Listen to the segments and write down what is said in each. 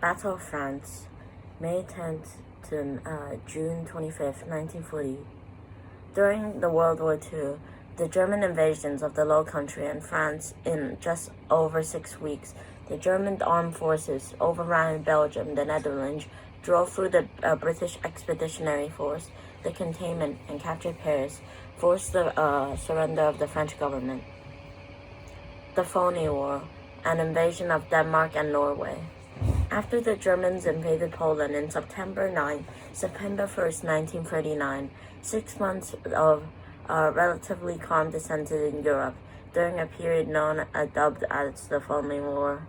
Battle of France, May 10th to June 25th, 1940. During the World War II, the German invasions of the Low Country and France in just over 6 weeks, the German armed forces overran Belgium, the Netherlands, drove through the British Expeditionary Force, the containment, and captured Paris, forced the surrender of the French government. The Phoney War, an invasion of Denmark and Norway. After the Germans invaded Poland in September 1st, 1939, 6 months of relatively calm descended in Europe during a period dubbed as the Phoney War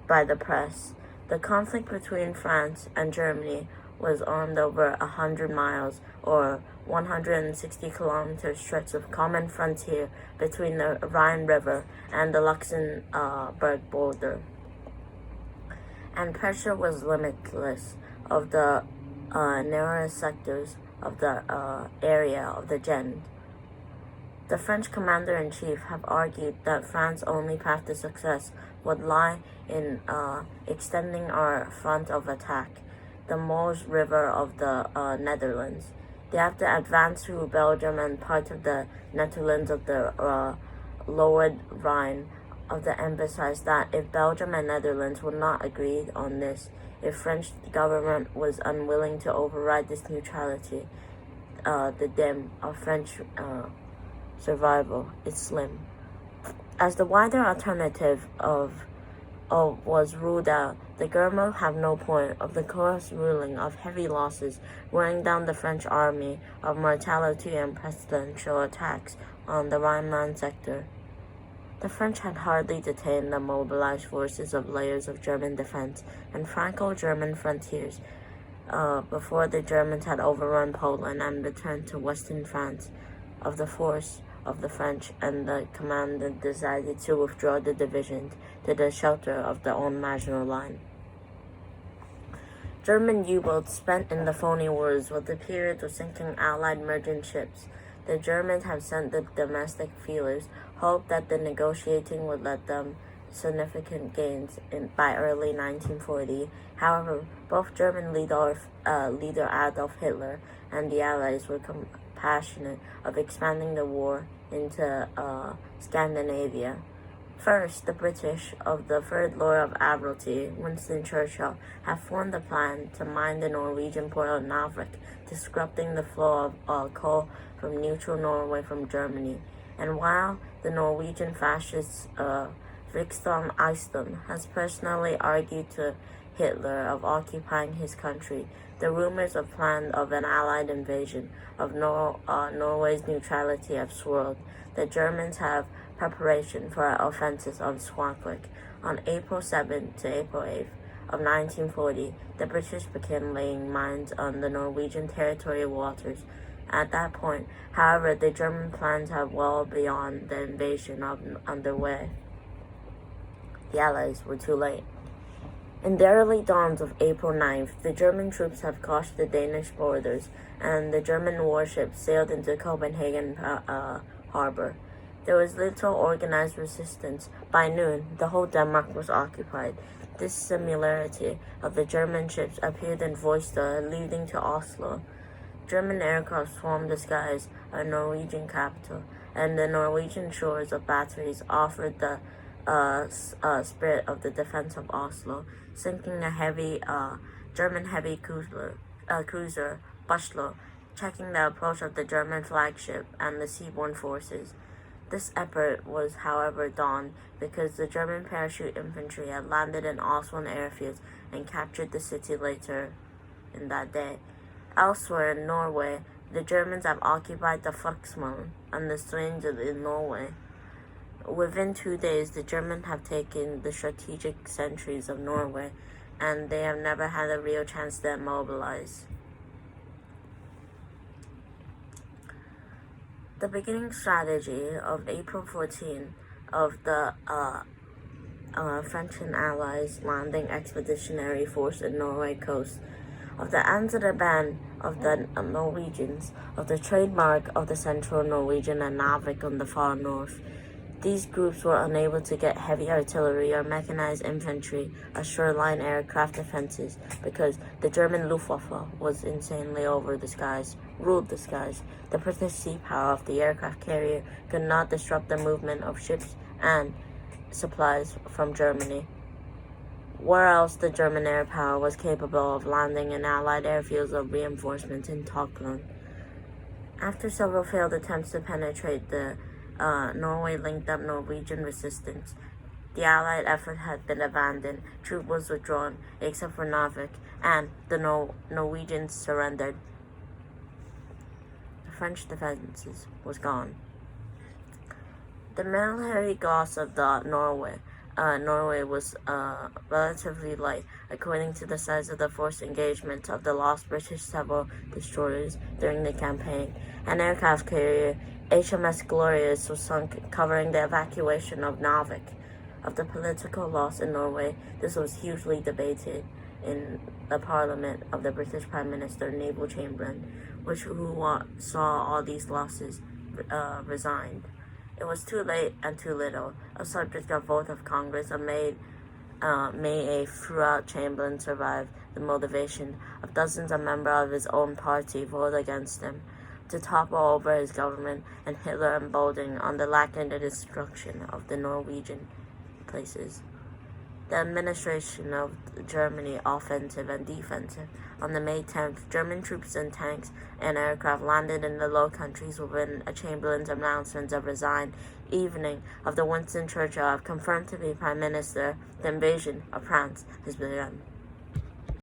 by the press. The conflict between France and Germany was on over 100 miles or 160 kilometer stretch of common frontier between the Rhine River and the Luxembourg border. And pressure was limitless of the narrower sectors of the area of the Gend. The French commander-in-chief have argued that France's only path to success would lie in extending our front of attack, the Meuse River of the Netherlands. They have to advance through Belgium and part of the Netherlands of the lowered Rhine. Of the emphasized that if Belgium and Netherlands would not agree on this, if French government was unwilling to override this neutrality, the dim of French survival is slim. As the wider alternative was ruled out, the Germans have no point of the course ruling of heavy losses weighing down the French army of mortality and pestilential attacks on the Rhineland sector. The French had hardly detained the mobilized forces of layers of German defense and Franco-German frontiers before the Germans had overrun Poland and returned to western France. Of the force of the French, and the commandant decided to withdraw the divisions to the shelter of their own Maginot Line. German U-boats spent in the Phoney Wars were the period of sinking Allied merchant ships. The Germans have sent the domestic feelers, hoped that the negotiating would let them significant gains by early 1940. However, both German leader Adolf Hitler and the Allies were passionate of expanding the war into Scandinavia. First, the British, of the Third Lord of Admiralty, Winston Churchill, have formed a plan to mine the Norwegian port of Narvik, disrupting the flow of coal from neutral Norway from Germany. And while the Norwegian fascist Vigstad Eistland has personally argued to Hitler of occupying his country, the rumors of plan of an Allied invasion of Norway's neutrality have swirled. The Germans have preparation for offensives on Swanwick. On April 7th to April 8th of 1940, the British began laying mines on the Norwegian territorial waters. At that point, however, the German plans have well beyond the invasion underway. The Allies were too late. In the early dawns of April 9th, the German troops have crossed the Danish borders, and the German warships sailed into Copenhagen harbor. There was little organized resistance. By noon, the whole Denmark was occupied. This similarity of the German ships appeared in Voista, leading to Oslo. German aircraft swarmed the skies of Norwegian capital, and the Norwegian shores of batteries offered the spirit of the defense of Oslo, sinking a German heavy cruiser, Buschlo, checking the approach of the German flagship and the seaborne forces. This effort was, however, dawned because the German parachute infantry had landed in Oslo airfields and captured the city later in that day. Elsewhere in Norway, the Germans have occupied the Flaxman and the Stranger in Norway. Within 2 days, the Germans have taken the strategic sentries of Norway, and they have never had a real chance to mobilize. The beginning strategy of April 14 of the French and Allies landing expeditionary force in Norway coast, of the Anzac band of the Norwegians, of the trademark of the central Norwegian and Narvik on the far north. These groups were unable to get heavy artillery or mechanized infantry or shoreline aircraft defenses because the German Luftwaffe was insanely ruled the skies. The British sea power of the aircraft carrier could not disrupt the movement of ships and supplies from Germany. Where else the German air power was capable of landing in Allied airfields of reinforcements in Tokland. After several failed attempts to penetrate Norway linked up Norwegian resistance. The Allied effort had been abandoned. Troop was withdrawn, except for Narvik, and the Norwegians surrendered. The French defenses was gone. The military loss of Norway was relatively light, according to the size of the force engagement of the lost British several destroyers during the campaign. An aircraft carrier, HMS Glorious, was sunk, covering the evacuation of Narvik. Of the political loss in Norway, this was hugely debated in the Parliament of the British Prime Minister Neville Chamberlain, who saw all these losses resigned. It was too late and too little, a subject of vote of Congress on May 8th. Throughout, Chamberlain survived the motivation of dozens of members of his own party voted against him, to topple over his government, and Hitler emboldened on the lack and the destruction of the Norwegian places. The administration of Germany, offensive and defensive. On the May 10th, German troops and tanks and aircraft landed in the Low Countries within Chamberlain's announcement of resign. Evening of the Winston Churchill confirmed to be Prime Minister. The invasion of France has begun.